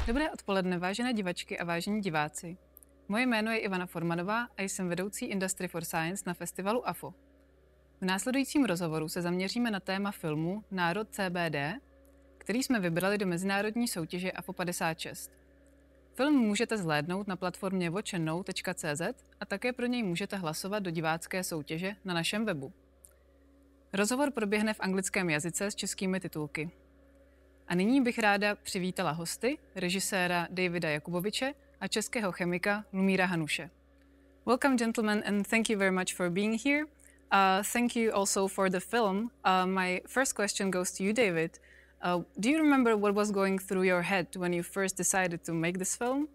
Dobré odpoledne, vážené divačky a vážení diváci. Moje jméno je Ivana Formanová a jsem vedoucí Industry for Science na festivalu AFO. V následujícím rozhovoru se zaměříme na téma filmu Národ CBD, který jsme vybrali do mezinárodní soutěže AFO 56. Film můžete zhlédnout na platformě watchandknow.cz a také pro něj můžete hlasovat do divácké soutěže na našem webu. Rozhovor proběhne v anglickém jazyce s českými titulky. A nyní bych ráda přivítala hosty, režiséra Davida Jakuboviče a českého chemika Lumíra Hanuše. Welcome, gentlemen, and thank you very much for being here. Thank you also for the film. My first question goes to you, David. Do you remember what was going through your head when you first decided to make this film?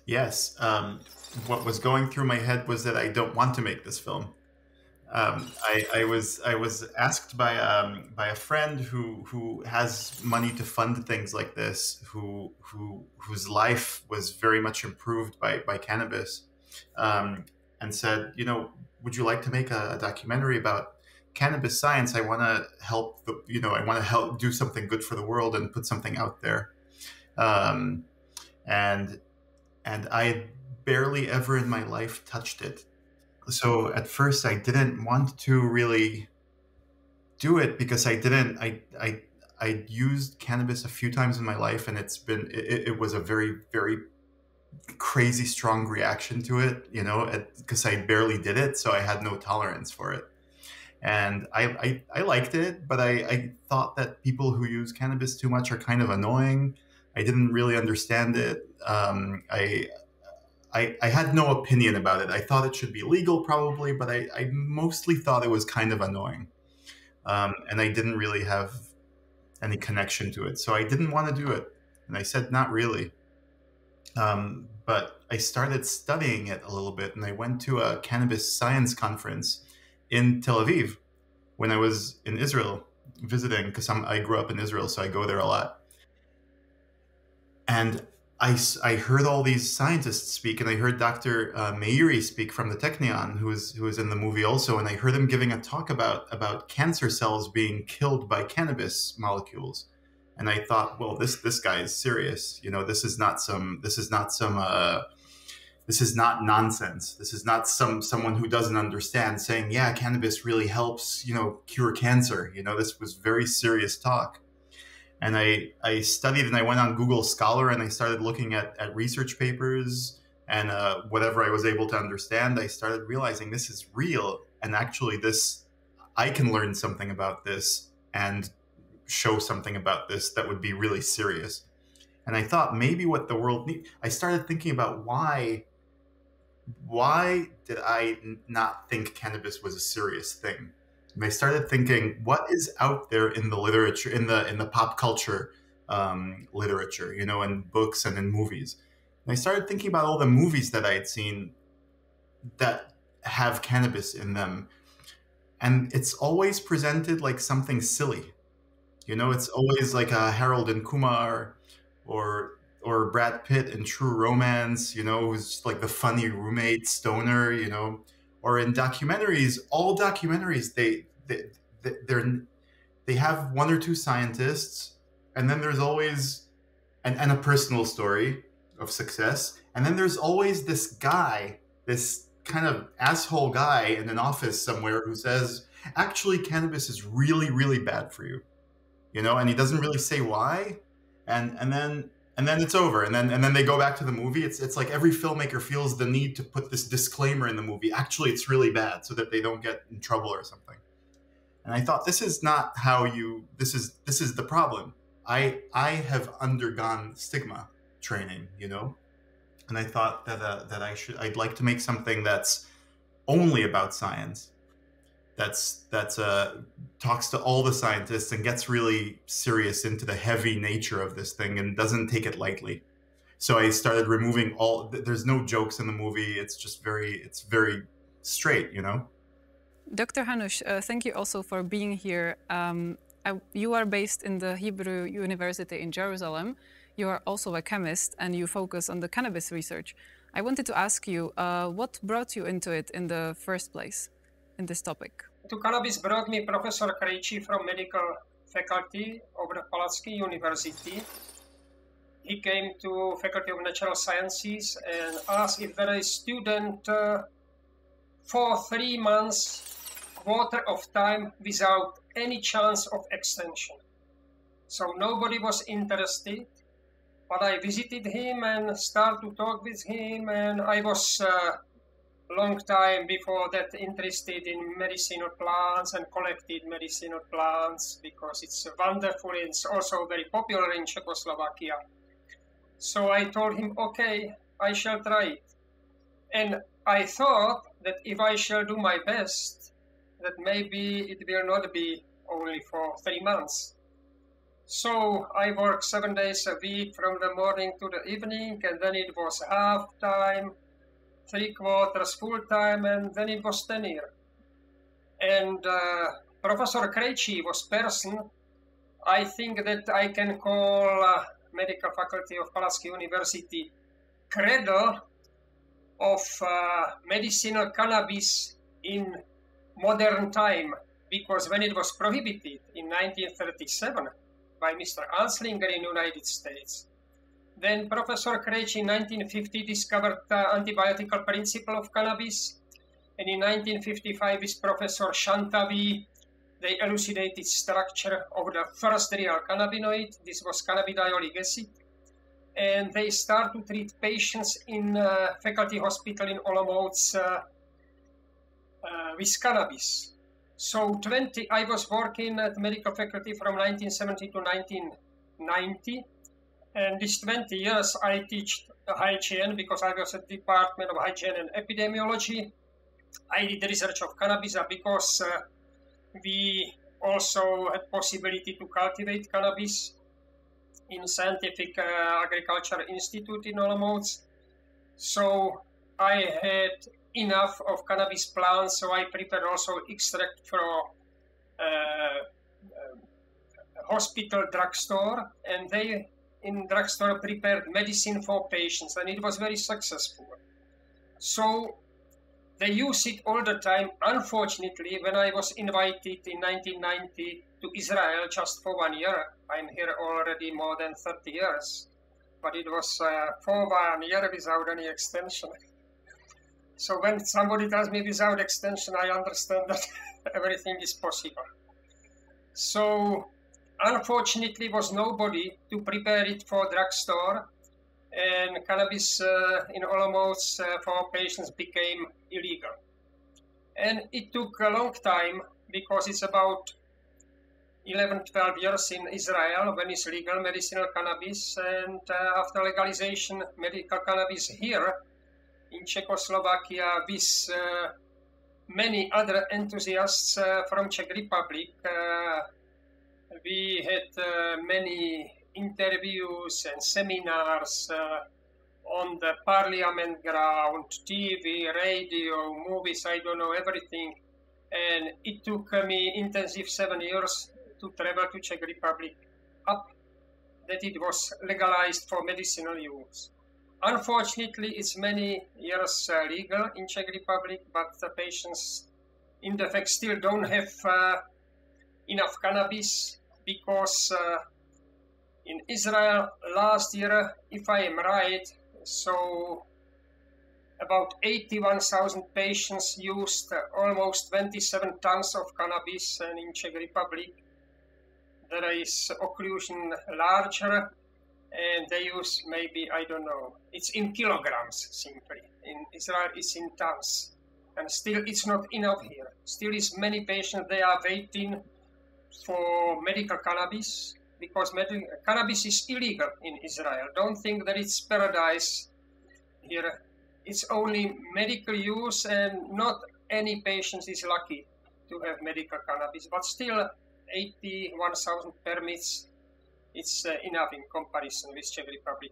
Yes. What was going through my head was that I don't want to make this film. I was asked by a friend who has money to fund things like this, whose life was very much improved by cannabis, and said, you know, would you like to make a documentary about cannabis science? I want to help I want to help do something good for the world and put something out there. And I barely ever in my life touched it. So at first I didn't want to really do it because I used cannabis a few times in my life, and it was a very, very crazy strong reaction to it, you know, because I barely did it, so I had no tolerance for it. And I liked it, but I thought that people who use cannabis too much are kind of annoying. I didn't really understand it. I had no opinion about it. I thought it should be legal probably, but I mostly thought it was kind of annoying. And I didn't really have any connection to it. So I didn't want to do it. And I said, not really. But I started studying it a little bit, and I went to a cannabis science conference in Tel Aviv when I was in Israel visiting, because I grew up in Israel, so I go there a lot. And I heard all these scientists speak, and I heard Dr. Meiri speak from the Technion, who was in the movie also, and I heard him giving a talk about cancer cells being killed by cannabis molecules. And I thought, well, this guy is serious. You know, this is not nonsense. This is not someone who doesn't understand saying, yeah, cannabis really helps, you know, cure cancer. You know, this was very serious talk. And I studied, and I went on Google Scholar, and I started looking at research papers, and whatever I was able to understand, I started realizing this is real. And actually I can learn something about this and show something about this that would be really serious. And I thought maybe what the world needs, I started thinking about why did I not think cannabis was a serious thing? And I started thinking, what is out there in the literature, in the pop culture literature, you know, in books and in movies. And I started thinking about all the movies that I had seen that have cannabis in them. And it's always presented like something silly. You know, it's always like a Harold and Kumar or Brad Pitt in True Romance, you know, who's like the funny roommate stoner, you know. Or in documentaries, all documentaries, they have one or two scientists, and then there's always and a personal story of success, and then there's always this guy, this kind of asshole guy in an office somewhere who says, actually, cannabis is really, really bad for you, you know, and he doesn't really say why, and then it's over, and then they go back to the movie. It's like every filmmaker feels the need to put this disclaimer in the movie. Actually, it's really bad, so that they don't get in trouble or something. And I thought, this is not how you. This is the problem. I have undergone stigma training, you know, and I thought that I'd like to make something that's only about science. That's talks to all the scientists and gets really serious into the heavy nature of this thing and doesn't take it lightly. So I started removing there's no jokes in the movie. It's just it's very straight, you know. Dr. Hanuš, thank you also for being here. You are based in the Hebrew University in Jerusalem. You are also a chemist, and you focus on the cannabis research. I wanted to ask you, what brought you into it in the first place, in this topic? To cannabis brought me Professor Krejčí from medical faculty of the Palacký University. he came to Faculty of Natural Sciences and asked if there is student for 3 months, quarter of time without any chance of extension. So nobody was interested, but I visited him and started to talk with him, and I was long time before that interested in medicinal plants and collected medicinal plants because it's wonderful and it's also very popular in Czechoslovakia. So I told him, okay, I shall try it. And I thought that if I shall do my best, that maybe it will not be only for 3 months. So I worked 7 days a week from the morning to the evening, and then it was half time, 3/4 full time, and then it was tenure. And Professor Krejčí was person I think that I can call Medical Faculty of Palacký University cradle of medicinal cannabis in modern time, because when it was prohibited in 1937 by Mr. Anslinger in the United States, then Professor Krejčí in 1950 discovered the antibiotical principle of cannabis, and in 1955 with Professor Shantavi, they elucidated structure of the first real cannabinoid. This was cannabidiolic acid, and they start to treat patients in faculty hospital in Olomouc with cannabis. So I was working at medical faculty from 1970 to 1990, and these 20 years I teach hygiene because I was at the Department of Hygiene and Epidemiology. I did research of cannabis because we also had possibility to cultivate cannabis in Scientific Agriculture Institute in Olomouc. So I had enough of cannabis plants, so I prepared also extract for hospital drugstore, and they in drugstore prepared medicine for patients, and it was very successful. So they use it all the time. Unfortunately, when I was invited in 1990 to Israel just for 1 year, I'm here already more than 30 years, but it was for 1 year without any extension. So when somebody tells me without extension, I understand that everything is possible. So unfortunately, was nobody to prepare it for drugstore, and cannabis in Olomouc for patients became illegal. And it took a long time because it's about 11-12 years in Israel when it's legal medicinal cannabis, and after legalization medical cannabis here in Czechoslovakia with many other enthusiasts from Czech Republic. We had many interviews and seminars on the parliament ground, TV, radio, movies, I don't know, everything. And it took me intensive 7 years to travel to Czech Republic up that it was legalized for medicinal use. Unfortunately, it's many years legal in Czech Republic, but the patients in the fact still don't have enough cannabis because in Israel last year, if I am right, so about 81,000 patients used almost 27 tons of cannabis, and in Czech Republic there is occlusion larger, and they use maybe, I don't know, it's in kilograms simply. In Israel it's in tons, and still it's not enough here. Still is many patients, they are waiting for medical cannabis because cannabis is illegal in Israel. Don't think that it's paradise here. It's only medical use, and not any patient is lucky to have medical cannabis, but still 81,000 permits, it's enough in comparison with Czech Republic.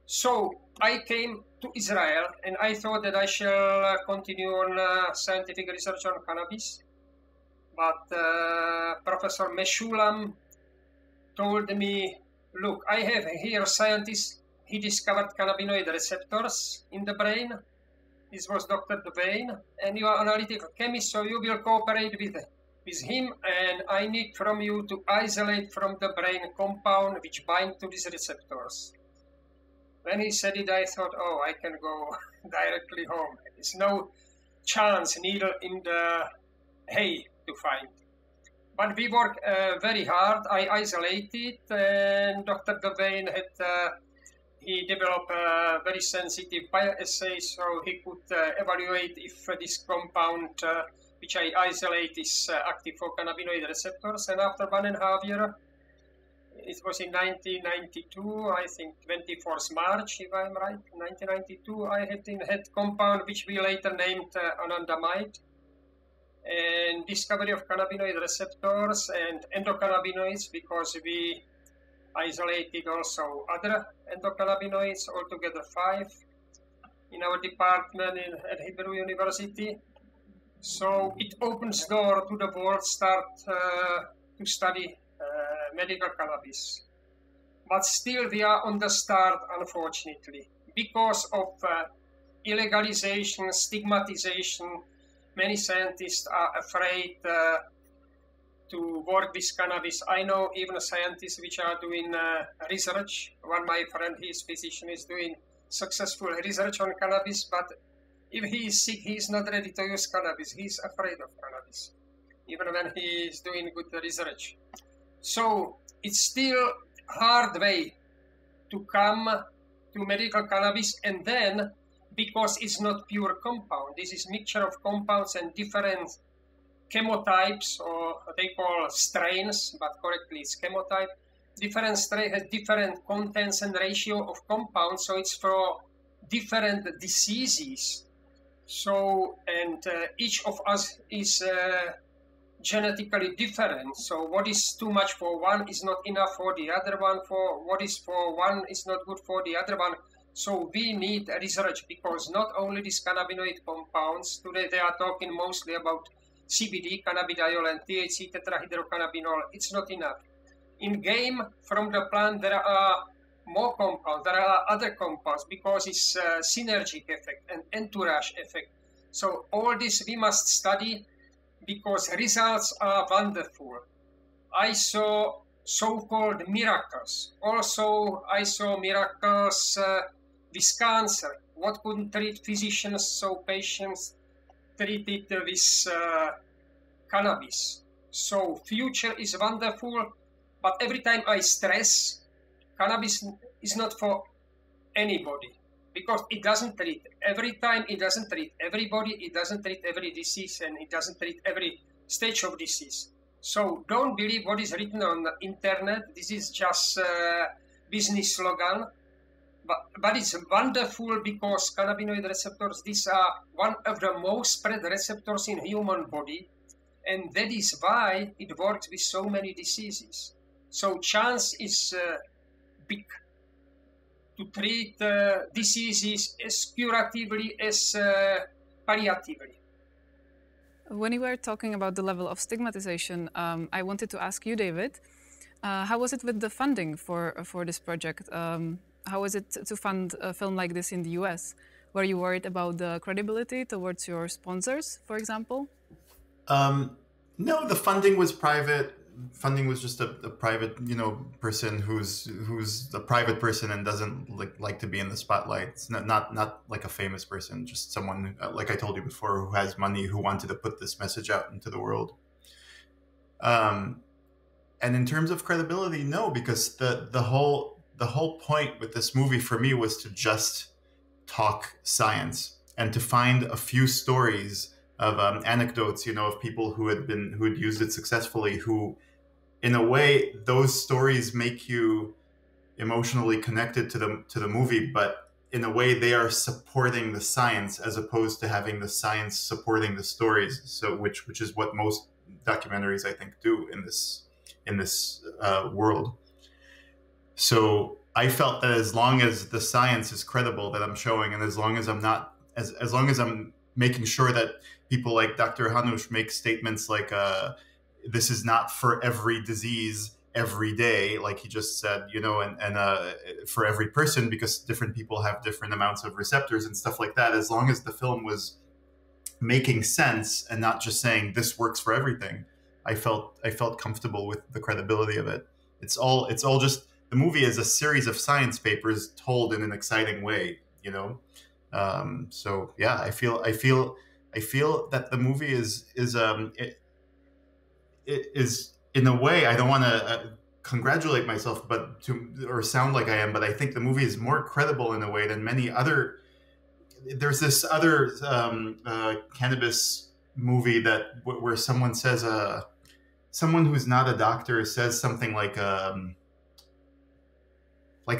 So I came to Israel and I thought that I shall continue on scientific research on cannabis, but Professor Meshulam told me, look, I have here a scientist, he discovered cannabinoid receptors in the brain. This was Dr. Duvain, and you are analytical chemist, so you will cooperate with him, and I need from you to isolate from the brain compound which bind to these receptors. When he said it, I thought, oh, I can go directly home. There's no chance needle in the hay to find. But we worked very hard. I isolated, and Dr. Devane he developed a very sensitive bioassay, so he could evaluate if this compound, which I isolate, is active for cannabinoid receptors. And after 1.5 years, it was in 1992, I think 24th March, if I'm right, 1992, I had compound which we later named anandamide. And discovery of cannabinoid receptors and endocannabinoids, because we isolated also other endocannabinoids, altogether 5 in our department at Hebrew University. So it opens door to the world start to study medical cannabis. But still we are on the start, unfortunately, because of illegalization, stigmatization. Many scientists are afraid to work with cannabis. I know even scientists which are doing research. One my friend, his physician, is doing successful research on cannabis, but if he is sick, he is not ready to use cannabis. He is afraid of cannabis, even when he is doing good research. So it's still hard way to come to medical cannabis, and then because it's not pure compound, this is mixture of compounds and different chemotypes, or they call strains, but correctly it's chemotype. Different strain has different contents and ratio of compounds, so it's for different diseases. So, and each of us is genetically different. So what is too much for one is not enough for the other one. For what is for one is not good for the other one. So we need research, because not only these cannabinoid compounds, today they are talking mostly about CBD, cannabidiol, and THC tetrahydrocannabinol. It's not enough. In game, from the plant, there are more compounds, there are other compounds, because it's synergic effect and entourage effect. So all this we must study, because results are wonderful. I saw so-called miracles. Also, I saw miracles with cancer. What couldn't treat physicians, so patients treated with cannabis. So future is wonderful, but every time I stress, cannabis is not for anybody, because it doesn't treat every time, it doesn't treat everybody, it doesn't treat every disease, and it doesn't treat every stage of disease. So don't believe what is written on the internet. This is just a business slogan. But it's wonderful, because cannabinoid receptors, these are one of the most spread receptors in human body. And that is why it works with so many diseases. So chance is big to treat diseases as curatively as palliatively. When you were talking about the level of stigmatization, I wanted to ask you, David, how was it with the funding for this project? How was it to fund a film like this in the US? Were you worried about the credibility towards your sponsors, for example? No, the funding was private. Funding was just a private, person who's a private person and doesn't like to be in the spotlight. It's not like a famous person, just someone, like I told you before, who has money, who wanted to put this message out into the world. And in terms of credibility, no, because the whole point with this movie for me was to just talk science and to find a few stories of anecdotes, of people who had used it successfully, who, in a way, those stories make you emotionally connected to the movie, but in a way they are supporting the science as opposed to having the science supporting the stories. So which is what most documentaries, I think, do in this world. So I felt that as long as the science is credible that I'm showing, and as long as I'm making sure that people like Dr. Hanuš make statements like, this is not for every disease every day, like he just said, and for every person, because different people have different amounts of receptors and stuff like that. As long as the film was making sense and not just saying this works for everything, I felt comfortable with the credibility of it. It's all just the movie is a series of science papers told in an exciting way, you know. So yeah, I feel that the movie is in a way, I don't want to congratulate myself, or sound like I am, but I think the movie is more credible in a way than many other. There's this other cannabis movie where someone says someone who's not a doctor says something like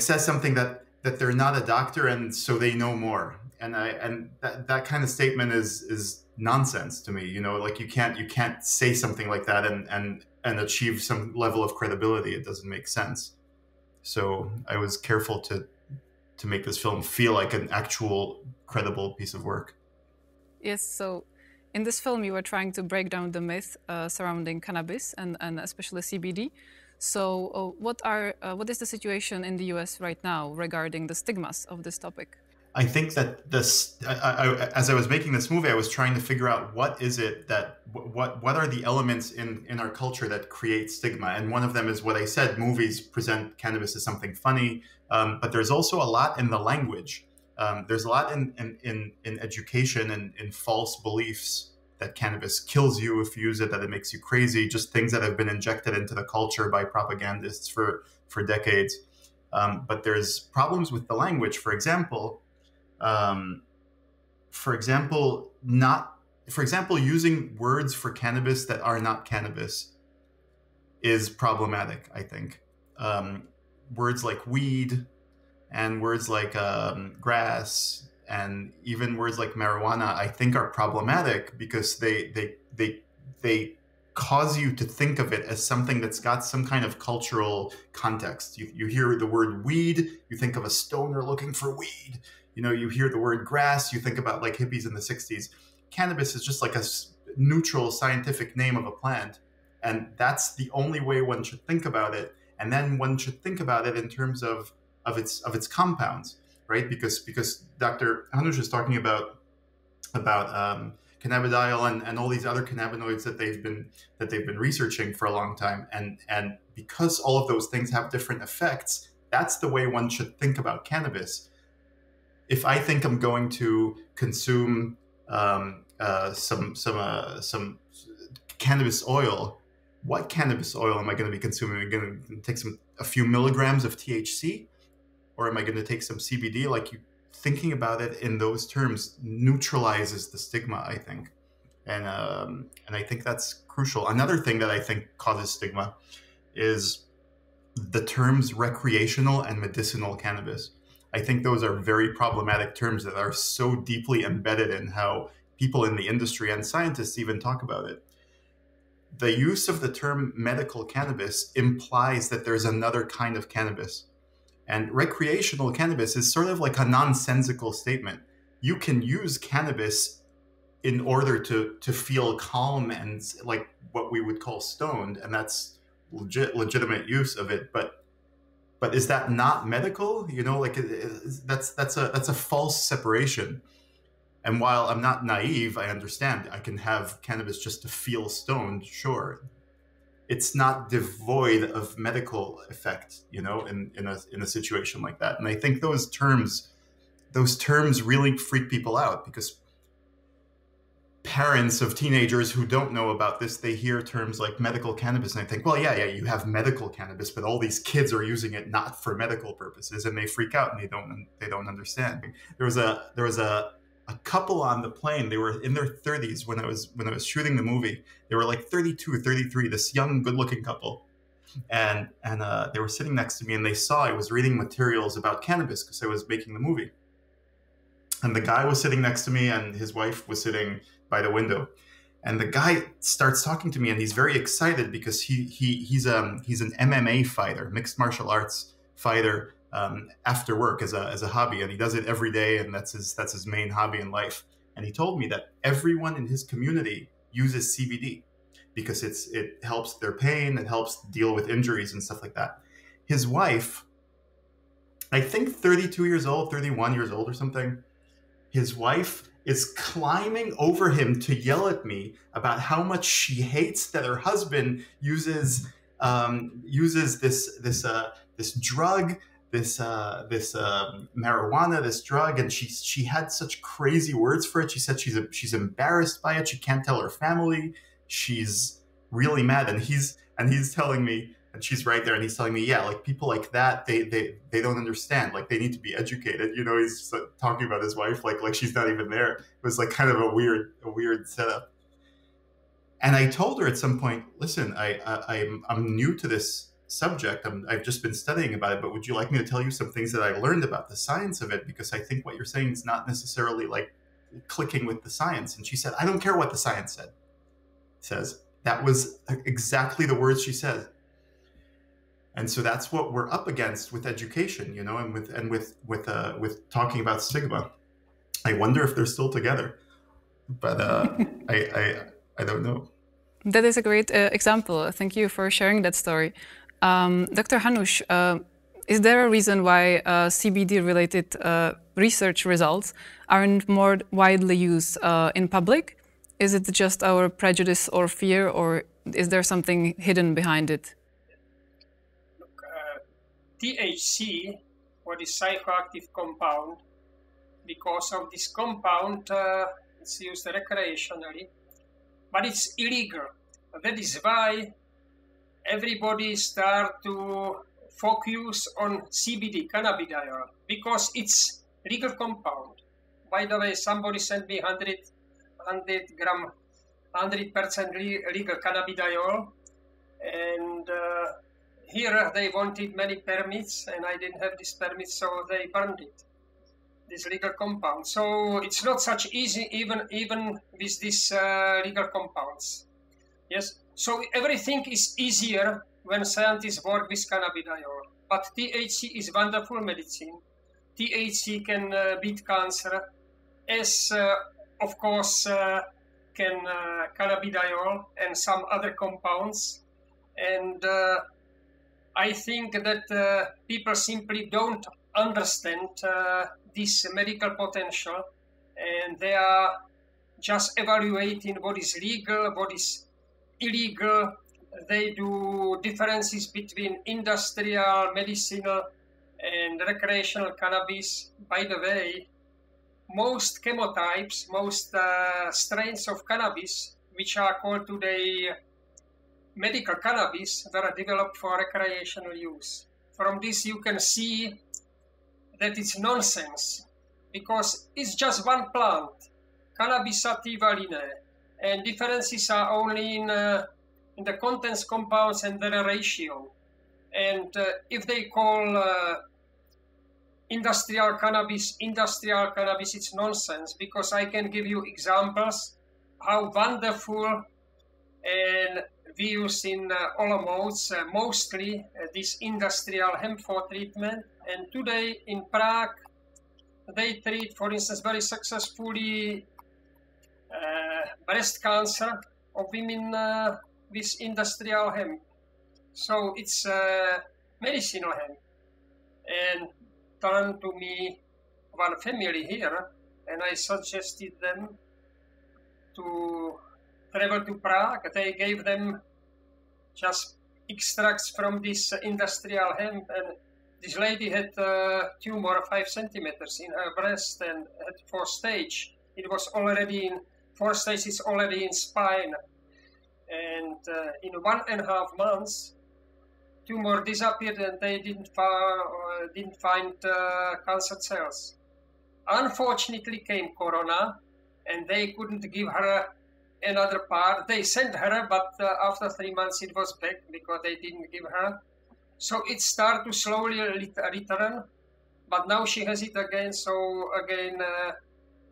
says something that they're not a doctor and so they know more, and that kind of statement is nonsense to me. You know, like you can't say something like that and achieve some level of credibility. It doesn't make sense. So I was careful to make this film feel like an actual credible piece of work. Yes, so in this film you were trying to break down the myth surrounding cannabis and especially CBD. So what is the situation in the US right now regarding the stigmas of this topic? I think that as I was making this movie, I was trying to figure out what are the elements in our culture that create stigma. And one of them is what I said, movies present cannabis as something funny, but there's also a lot in the language. There's a lot in education and in false beliefs that cannabis kills you if you use it, that it makes you crazy, just things that have been injected into the culture by propagandists for decades. But there's problems with the language. For example, using words for cannabis that are not cannabis is problematic, I think. Words like weed and words like grass and even words like marijuana, I think, are problematic because they cause you to think of it as something that's got some kind of cultural context. You hear the word weed, you think of a stoner looking for weed. You know, you hear the word grass, you think about like hippies in the 60s. Cannabis is just like a neutral scientific name of a plant. And that's the only way one should think about it. And then one should think about it in terms of its compounds, right? Because Dr. Hanuš is talking about cannabidiol and all these other cannabinoids that they've been researching for a long time. And because all of those things have different effects, that's the way one should think about cannabis. If I think I'm going to consume some cannabis oil, what cannabis oil am I going to be consuming? Am I going to take a few milligrams of THC, or am I going to take some CBD? Like, thinking about it in those terms neutralizes the stigma, I think, and I think that's crucial. Another thing that I think causes stigma is the terms recreational and medicinal cannabis. I think those are very problematic terms that are so deeply embedded in how people in the industry and scientists even talk about it. The use of the term medical cannabis implies that there's another kind of cannabis. And recreational cannabis is sort of like a nonsensical statement. You can use cannabis in order to feel calm and like what we would call stoned, and that's legitimate use of it. But is that not medical? You know, like that's a false separation. And while I'm not naive, I understand I can have cannabis just to feel stoned. Sure, it's not devoid of medical effect, you know, in a situation like that. And I think those terms really freak people out, because parents of teenagers who don't know about this, they hear terms like medical cannabis and they think, well, yeah, you have medical cannabis, but all these kids are using it not for medical purposes, and they freak out and they don't understand. There was a couple on the plane. They were in their 30s when I was shooting the movie. They were like 32 or 33, this young, good-looking couple. And they were sitting next to me, and they saw I was reading materials about cannabis because I was making the movie. And the guy was sitting next to me, and his wife was sitting by the window. And the guy starts talking to me, and he's very excited because he's an MMA fighter, mixed martial arts fighter, after work as a hobby, and he does it every day, and that's his main hobby in life. And he told me that everyone in his community uses CBD because it helps their pain, it helps deal with injuries and stuff like that. His wife, I think 32 years old, 31 years old or something, his wife is climbing over him to yell at me about how much she hates that her husband uses this drug, this marijuana, this drug, and she had such crazy words for it. She said she's embarrassed by it. She can't tell her family. She's really mad, and he's telling me, and she's right there, and he's telling me, yeah, like people like that, they don't understand. Like they need to be educated. You know, he's just, like, talking about his wife like she's not even there. It was like kind of a weird setup. And I told her at some point, listen, I'm new to this subject. I've just been studying about it, but would you like me to tell you some things that I learned about the science of it? Because I think what you're saying is not necessarily like clicking with the science. And she said, I don't care what the science says. That was exactly the words she said. And so that's what we're up against with education, you know, and with talking about stigma. I wonder if they're still together, but I don't know. That is a great example. Thank you for sharing that story. Dr. Hanuš, is there a reason why CBD-related research results aren't more widely used in public? Is it just our prejudice or fear, or is there something hidden behind it? Look, THC, what is psychoactive compound, because of this compound, it's used recreationally, but it's illegal. That is why everybody start to focus on CBD, cannabidiol, because it's legal compound. By the way, somebody sent me 100 gram, 100% legal cannabidiol, and here they wanted many permits, and I didn't have this permit, so they burned it, this legal compound. So it's not such easy, even with these legal compounds. Yes. So everything is easier when scientists work with cannabidiol. But THC is wonderful medicine. THC can beat cancer, as of course can cannabidiol and some other compounds. And I think that people simply don't understand this medical potential, and they are just evaluating what is legal, what is illegal. They do differences between industrial, medicinal, and recreational cannabis. By the way, most chemotypes, most strains of cannabis, which are called today medical cannabis, were developed for recreational use. From this you can see that it's nonsense, because it's just one plant, Cannabis sativa linea, and differences are only in the contents, compounds, and their ratio. And if they call industrial cannabis, it's nonsense, because I can give you examples how wonderful, and we use in Olomouc mostly this industrial hemp for treatment. And today in Prague, they treat, for instance, very successfully breast cancer of women with industrial hemp. So it's medicinal hemp. And turned to me one family here, and I suggested them to travel to Prague. They gave them just extracts from this industrial hemp, and this lady had a tumor of 5 centimeters in her breast and had 4 stages. It was already in 4 stages, already in spine. And in 1.5 months, tumor disappeared, and they didn't find cancer cells. Unfortunately came Corona, and they couldn't give her another part. They sent her, but after 3 months it was back because they didn't give her. So it started to slowly return, but now she has it again, so again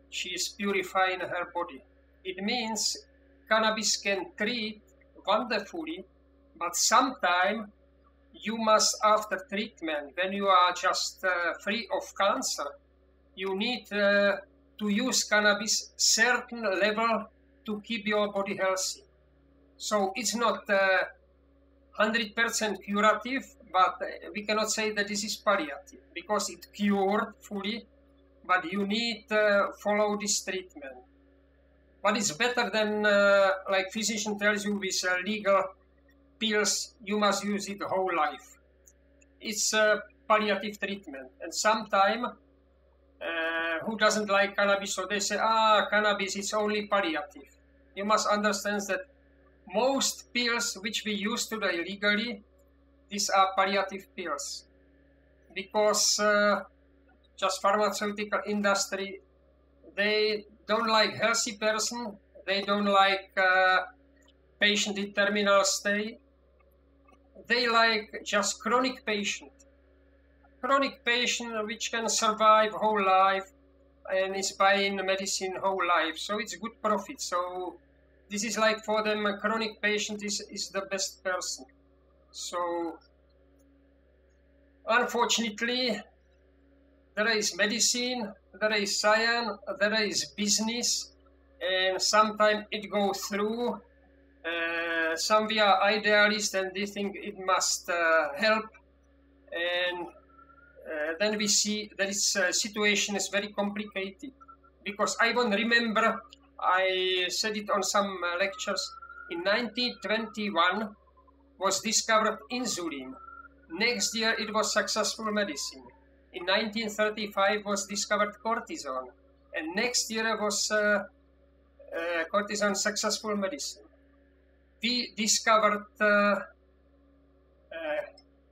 she is purifying her body. It means cannabis can treat wonderfully, but sometimes you must, after treatment, when you are just free of cancer, you need to use cannabis certain level to keep your body healthy. So it's not 100% curative, but we cannot say that this is palliative, because it cured fully, but you need to follow this treatment. But it's better than, like physician tells you, with legal pills, you must use it the whole life. it's palliative treatment. And sometimes, who doesn't like cannabis? So they say, cannabis is only palliative. You must understand that most pills which we use today legally, these are palliative pills. Because just pharmaceutical industry, they don't like healthy person, they don't like patient in terminal state, they like just chronic patient. Chronic patient which can survive whole life and is buying medicine whole life, so it's good profit. So this is like for them, a chronic patient is the best person. So unfortunately, there is medicine, there is science, there is business, and sometimes it goes through. Some we are idealists and they think it must help, and then we see that its situation is very complicated. Because I won't remember, I said it on some lectures, in 1921 was discovered insulin. Next year it was successful medicine. In 1935 was discovered cortisone. And next year was cortisone successful medicine. We discovered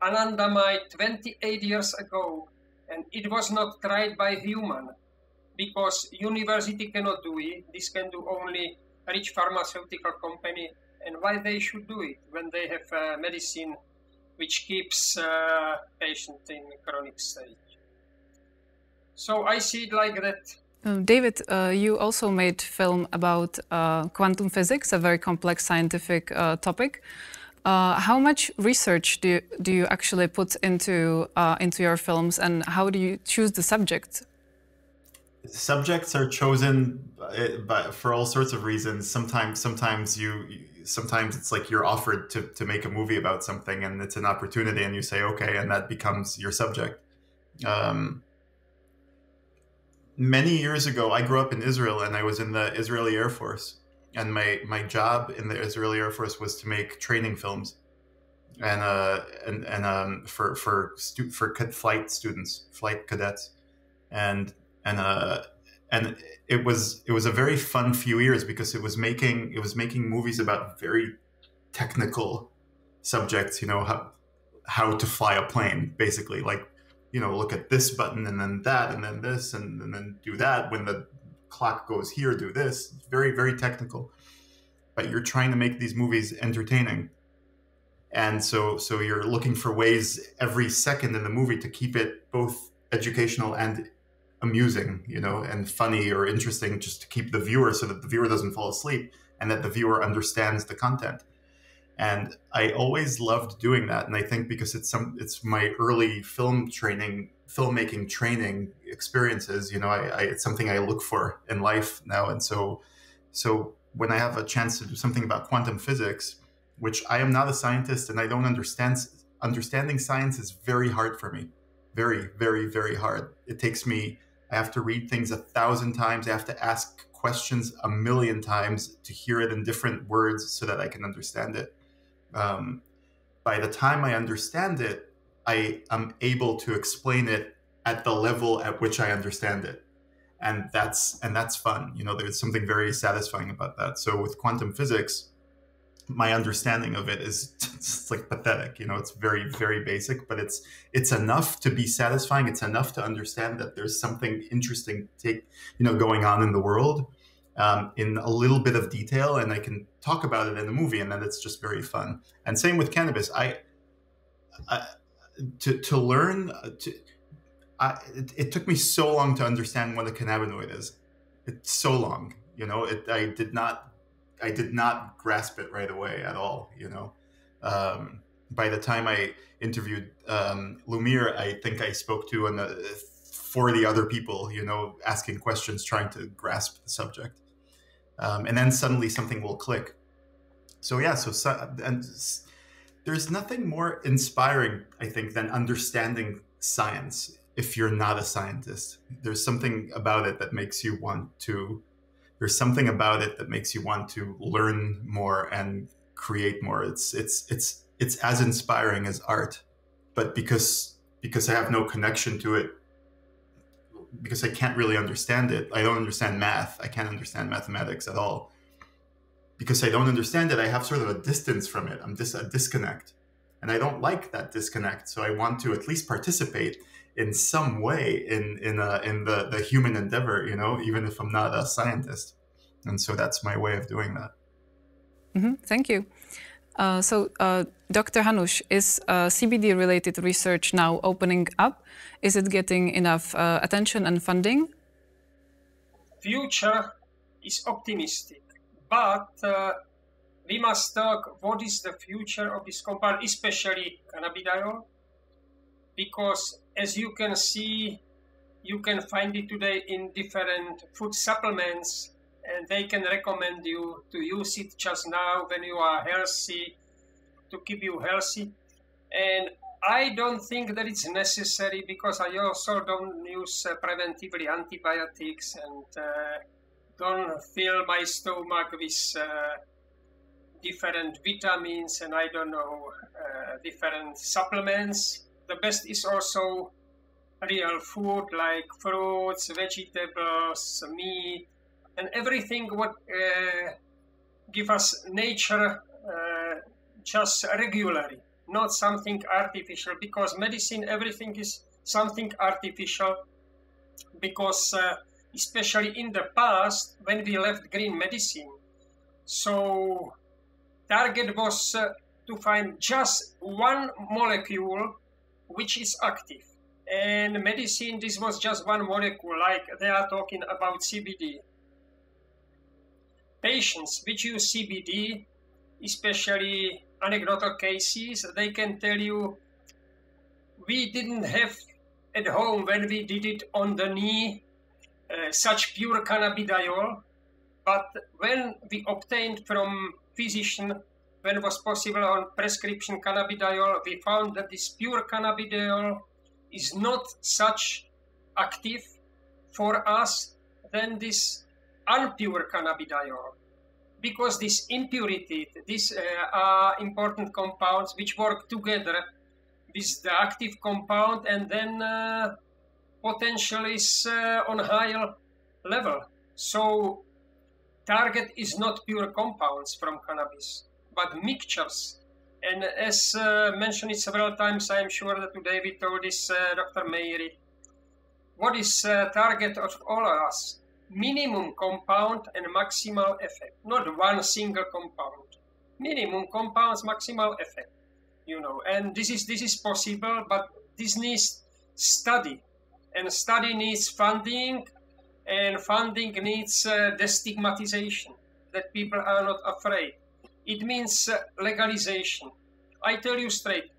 anandamide 28 years ago, and it was not tried by human because university cannot do it. This can do only rich pharmaceutical company. And why they should do it when they have medicine which keeps patient in chronic state? So I see it like that. David, you also made film about quantum physics, a very complex scientific topic. How much research do you actually put into your films, and how do you choose the subjects? Subjects are chosen for all sorts of reasons. Sometimes it's like you're offered to make a movie about something, and it's an opportunity, and you say okay, and that becomes your subject. Many years ago, I grew up in Israel, and I was in the Israeli Air Force. And my job in the Israeli Air Force was to make training films, and for flight students, flight cadets, and it was a very fun few years because it was making movies about very technical subjects. You know, how to fly a plane, basically, like, you know, look at this button and then that and then this and then do that. When the clock goes here, do this. It's very, very technical. But you're trying to make these movies entertaining. And so you're looking for ways every second in the movie to keep it both educational and amusing, you know, and funny or interesting, just to keep the viewer, so that the viewer doesn't fall asleep and that the viewer understands the content. And I always loved doing that. And I think because it's my early filmmaking training experiences, you know, it's something I look for in life now. And so when I have a chance to do something about quantum physics, which I am not a scientist and I don't understand, understanding science is very hard for me. Very, very, very hard. I have to read things 1,000 times. I have to ask questions 1,000,000 times to hear it in different words so that I can understand it. By the time I understand it, I am able to explain it at the level at which I understand it. And that's fun. You know, there's something very satisfying about that. So with quantum physics, my understanding of it is it's like pathetic. You know, it's very, very basic, but it's enough to be satisfying. It's enough to understand that there's something interesting going on in the world, in a little bit of detail, and I can talk about it in the movie, and then it's just very fun. And same with cannabis. It took me so long to understand what a cannabinoid is. It's so long, you know. I did not grasp it right away at all, you know. By the time I interviewed Lumír, I think I spoke to 40 other people, you know, asking questions, trying to grasp the subject. And then suddenly something will click. So yeah, and there's nothing more inspiring, I think, than understanding science if you're not a scientist. There's something about it that makes you want to learn more and create more. It's as inspiring as art. but because I have no connection to it, because I can't really understand it. I don't understand math. I can't understand mathematics at all. Because I don't understand it, I have sort of a distance from it. I'm just a disconnect. And I don't like that disconnect. So I want to at least participate in some way in the human endeavor, you know, even if I'm not a scientist. And so that's my way of doing that. Mm-hmm. Thank you. Dr. Hanuš, is CBD-related research now opening up? Is it getting enough attention and funding? Future is optimistic, but we must talk what is the future of this compound, especially cannabidiol, because as you can see, you can find it today in different food supplements, and they can recommend you to use it just now when you are healthy, to keep you healthy. And I don't think that it's necessary, because I also don't use preventively antibiotics and don't fill my stomach with different vitamins and I don't know, different supplements. The best is also real food like fruits, vegetables, meat, and everything what give us nature just regularly, not something artificial, because medicine, everything is something artificial, because especially in the past, when we left green medicine, so target was to find just one molecule which is active. And medicine, this was just one molecule, like they are talking about CBD. Patients which use CBD, especially anecdotal cases, they can tell you, we didn't have at home when we did it on the knee such pure cannabidiol, but when we obtained from physician, when it was possible on prescription cannabidiol, we found that this pure cannabidiol is not such active for us than this unpure cannabidiol, because this impurity, these are important compounds which work together with the active compound and then potentially is on higher level. So target is not pure compounds from cannabis, but mixtures. And as mentioned several times, I am sure that today we told this Dr. Meiry, what is target of all of us? Minimum compound and maximal effect, not one single compound. Minimum compounds, maximal effect, you know. And this is possible, but this needs study, and study needs funding, and funding needs destigmatization, that people are not afraid. It means legalization. I tell you straight,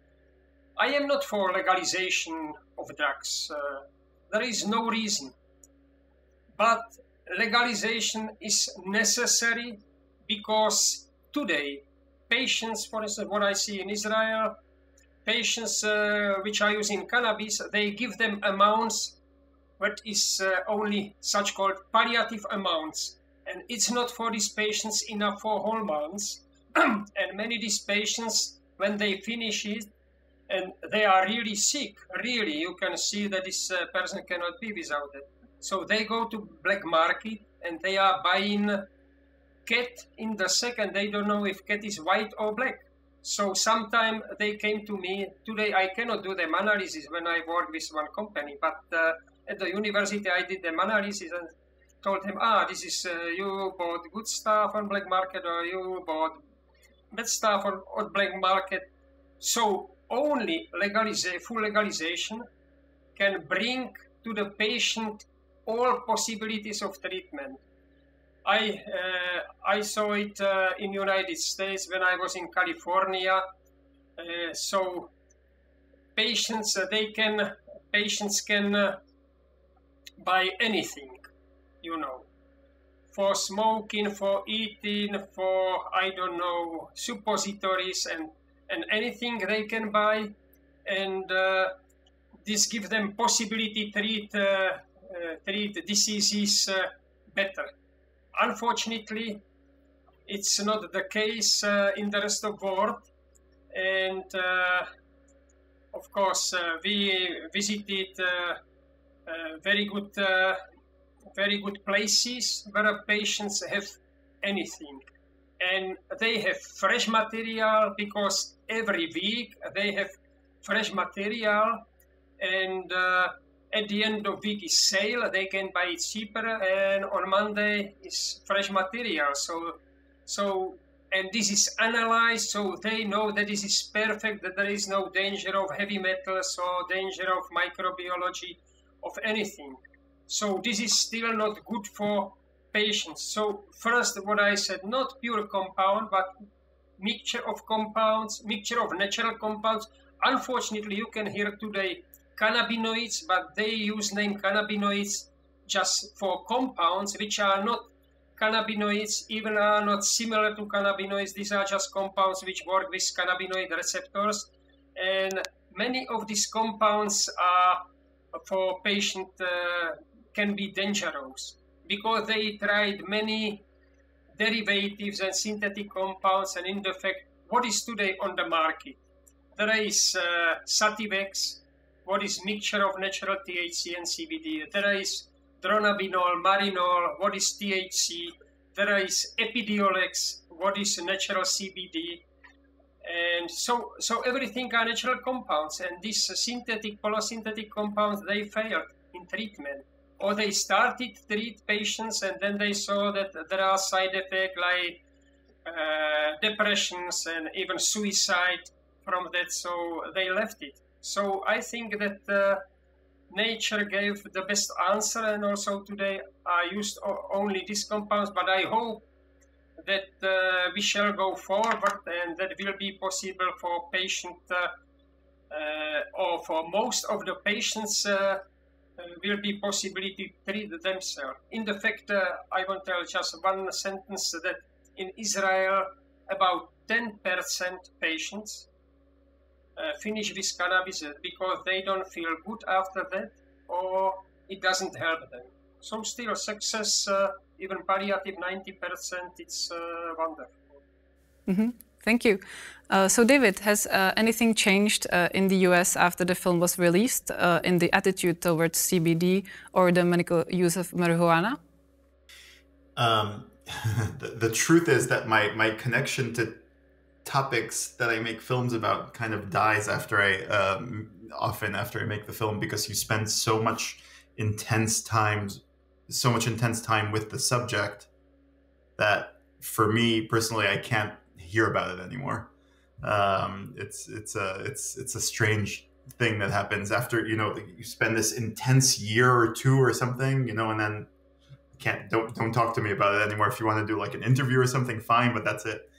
I am not for legalization of drugs. There is no reason. But legalization is necessary because today, patients, for instance, what I see in Israel, patients which are using cannabis, they give them amounts what is only such called palliative amounts. And it's not for these patients enough for whole months. And many of these patients, when they finish it, and they are really sick, really, you can see that this person cannot be without it. So they go to black market and they are buying cat in the sack, and they don't know if cat is white or black. So sometime they came to me. Today I cannot do them analysis when I work with one company, but at the university I did them analysis and told him, this is you bought good stuff on black market or you bought bad stuff on black market. So only full legalization can bring to the patient all possibilities of treatment. I saw it in United States when I was in California. So patients can buy anything, you know, for smoking, for eating, for I don't know, suppositories and anything they can buy, and this gives them possibility treat diseases better. Unfortunately, it's not the case in the rest of the world, and of course, we visited very good places where patients have anything. And they have fresh material because every week they have fresh material, and at the end of week is sale, they can buy it cheaper, and on Monday is fresh material. So and this is analyzed, so they know that this is perfect, that there is no danger of heavy metals or danger of microbiology of anything. So this is still not good for patients. So first, what I said, not pure compound, but mixture of compounds, mixture of natural compounds. Unfortunately, you can hear today cannabinoids, but they use name cannabinoids just for compounds, which are not cannabinoids, even are not similar to cannabinoids. These are just compounds which work with cannabinoid receptors. And many of these compounds are for patient can be dangerous, because they tried many derivatives and synthetic compounds, and in fact, what is today on the market? There is Sativex, what is mixture of natural THC and CBD. There is dronabinol, marinol, what is THC. There is Epidiolex, what is natural CBD. And so everything are natural compounds, and these synthetic, polysynthetic compounds, they failed in treatment. Or they started to treat patients, and then they saw that there are side effects like depressions and even suicide from that, so they left it. So I think that nature gave the best answer, and also today I used only these compounds, but I hope that we shall go forward, and that will be possible for patient or for most of the patients will be possibility to treat themselves. In the fact, I want to tell just one sentence, that in Israel, about 10% patients finish with cannabis because they don't feel good after that, or it doesn't help them. So still success, even palliative 90%, it's wonderful. Mm-hmm. Thank you. So David, has anything changed in the US after the film was released in the attitude towards CBD or the medical use of marijuana? The truth is that my connection to topics that I make films about kind of dies after often after I make the film, because you spend so much intense time with the subject that for me personally, I can't hear about it anymore. It's a strange thing that happens after, you spend this intense year or two or something, and then don't talk to me about it anymore. If you want to do like an interview or something, fine, but that's it.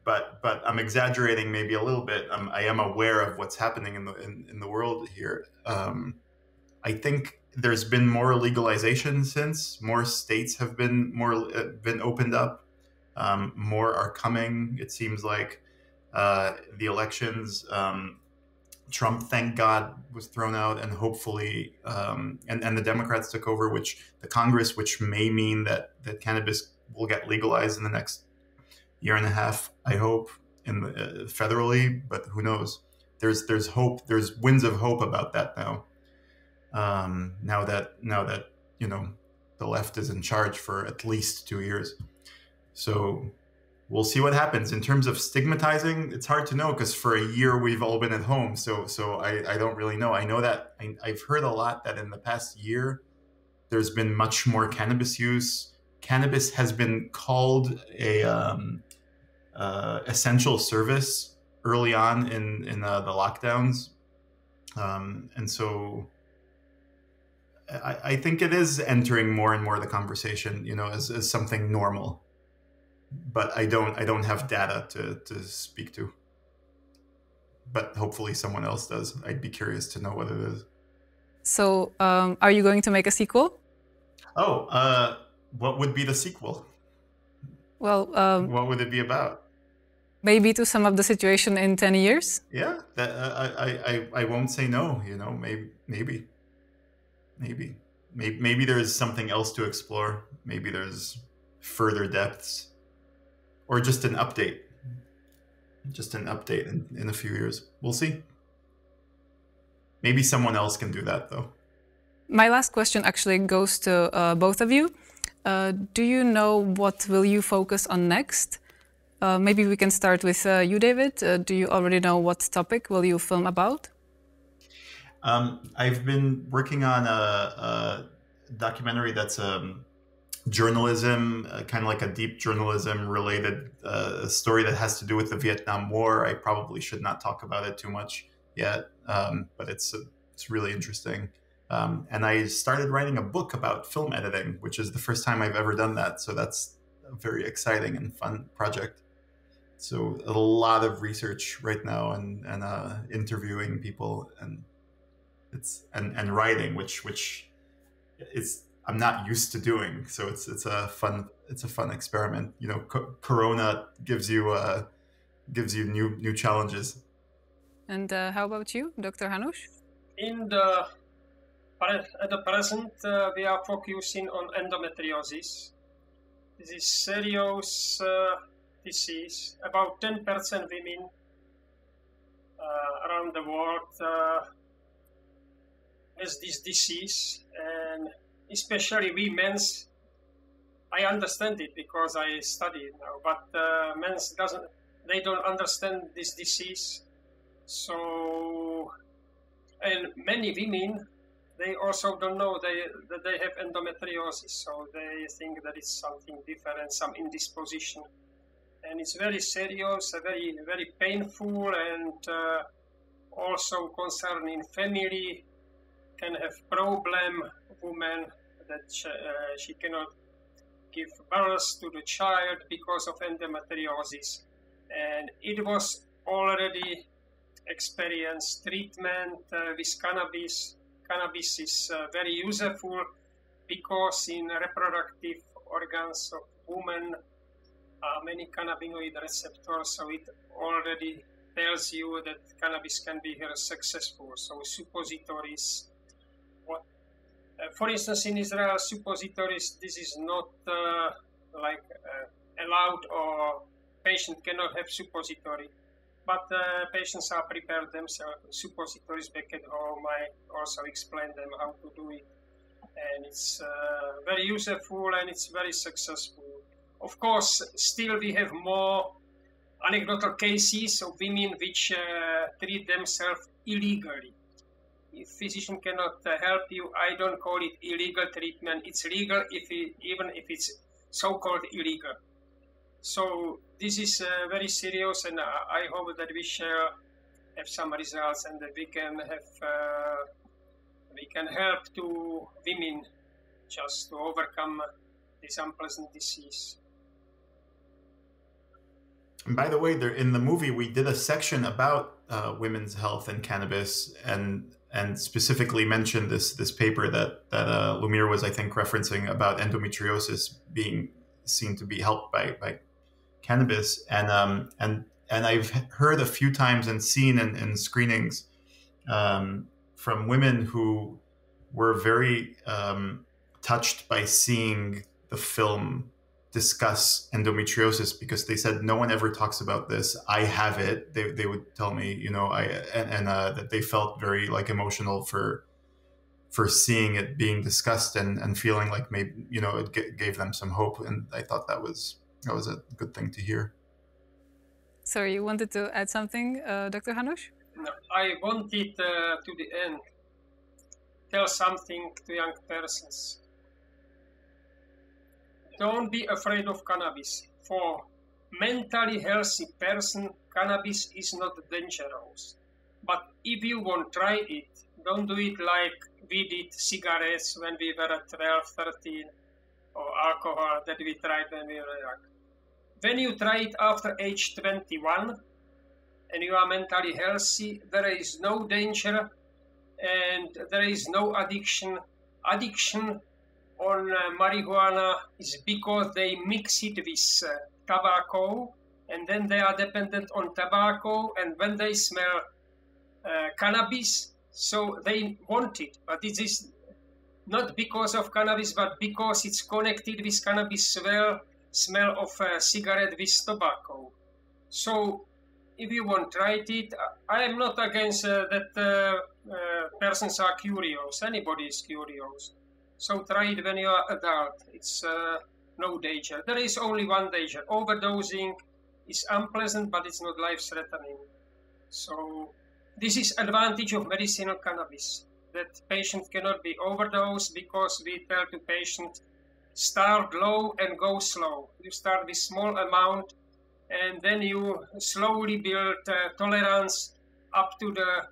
But I'm exaggerating maybe a little bit. I am aware of what's happening in the world here. I think there's been more legalization since. More states have been opened up. More are coming. It seems like the elections, Trump, thank God, was thrown out, and hopefully, and the Democrats took over, the Congress, which may mean that cannabis will get legalized in the next year and a half, I hope, federally, but who knows? There's hope. There's winds of hope about that now. Now that the left is in charge for at least 2 years. So we'll see what happens. In terms of stigmatizing, it's hard to know, because for a year we've all been at home. So I don't really know. I know that I've heard a lot that in the past year, there's been much more cannabis use. Cannabis has been called a essential service early on in the lockdowns. And so I think it is entering more and more the conversation, as something normal. But I don't have data to speak to. But hopefully someone else does. I'd be curious to know what it is. So are you going to make a sequel? Oh, what would be the sequel? Well, what would it be about? Maybe to sum up the situation in 10 years? Yeah, I won't say no, maybe there is something else to explore. Maybe there's further depths, or just an update in a few years. We'll see. Maybe someone else can do that though. My last question actually goes to both of you. Do you know what will you focus on next? Maybe we can start with you, David. Do you already know what topic will you film about? I've been working on a documentary that's journalism, kind of like a deep journalism related story that has to do with the Vietnam War. I probably should not talk about it too much yet, but it's really interesting. And I started writing a book about film editing, which is the first time I've ever done that. So that's a very exciting and fun project. So a lot of research right now and interviewing people and writing, which is I'm not used to doing. So it's a fun experiment. You know, Corona gives you new challenges. And how about you, Dr. Hanuš? At the present, we are focusing on endometriosis. This is serious disease. About 10% women around the world has this disease, and especially women's. I understand it because I study it now, but men's they don't understand this disease. So, and many women, they also don't know that they have endometriosis, so they think that it's something different, some indisposition. And it's very serious, very, very painful, and also concerning family, can have problem, woman, that she cannot give birth to the child because of endometriosis. And it was already experienced treatment with cannabis. Cannabis is very useful because in reproductive organs of women many cannabinoid receptors, so it already tells you that cannabis can be very successful. So suppositories, for instance, in Israel, suppositories, this is not allowed, or patient cannot have suppository. But patients are prepared themselves, suppositories back at home. I also explain them how to do it. And it's very useful and it's very successful. Of course, still we have more anecdotal cases of women which treat themselves illegally. If physician cannot help you, I don't call it illegal treatment. It's legal even if it's so-called illegal. So this is very serious, and I hope that we shall have some results and that we can help to women just to overcome this unpleasant disease. And by the way, in the movie, we did a section about women's health and cannabis, and specifically mentioned this paper that Lumír was, I think, referencing about endometriosis being seen to be helped by cannabis, and I've heard a few times and seen in screenings from women who were very touched by seeing the film discuss endometriosis, because they said no one ever talks about this. I have it. They would tell me, you know, that they felt very emotional for seeing it being discussed and feeling like maybe, you know, it gave them some hope, and I thought that was a good thing to hear. Sorry, you wanted to add something, Dr. Hanuš? No, I wanted to the end tell something to young persons. Don't be afraid of cannabis. For mentally healthy person, cannabis is not dangerous. But if you want to try it, don't do it like we did cigarettes when we were at 12, 13, or alcohol that we tried when we were young. When you try it after age 21 and you are mentally healthy, there is no danger and there is no addiction. Addiction on marijuana is because they mix it with tobacco, and then they are dependent on tobacco, and when they smell cannabis, so they want it. But it is not because of cannabis, but because it's connected with cannabis smell of cigarette with tobacco. So if you want to try it, I am not against that persons are curious. Anybody is curious. So try it when you are adult. It's no danger. There is only one danger. Overdosing is unpleasant, but it's not life-threatening. So this is advantage of medicinal cannabis, that patient cannot be overdosed because we tell the patient, start low and go slow. You start with small amount and then you slowly build tolerance up to the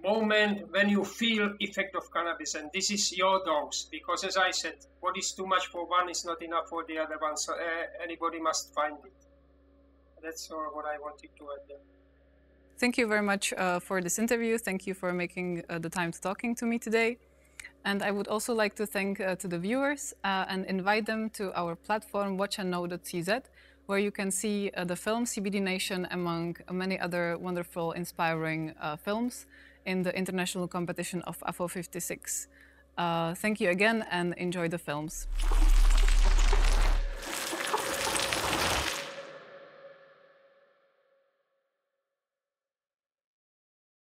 moment when you feel effect of cannabis, and this is your dose, because as I said, what is too much for one is not enough for the other one, so anybody must find it. That's all what I wanted to add there. Thank you very much for this interview. Thank you for making the time to talking to me today. And I would also like to thank to the viewers and invite them to our platform watchandknow.cz, where you can see the film CBD Nation among many other wonderful, inspiring films in the international competition of AFO 56. Thank you again and enjoy the films.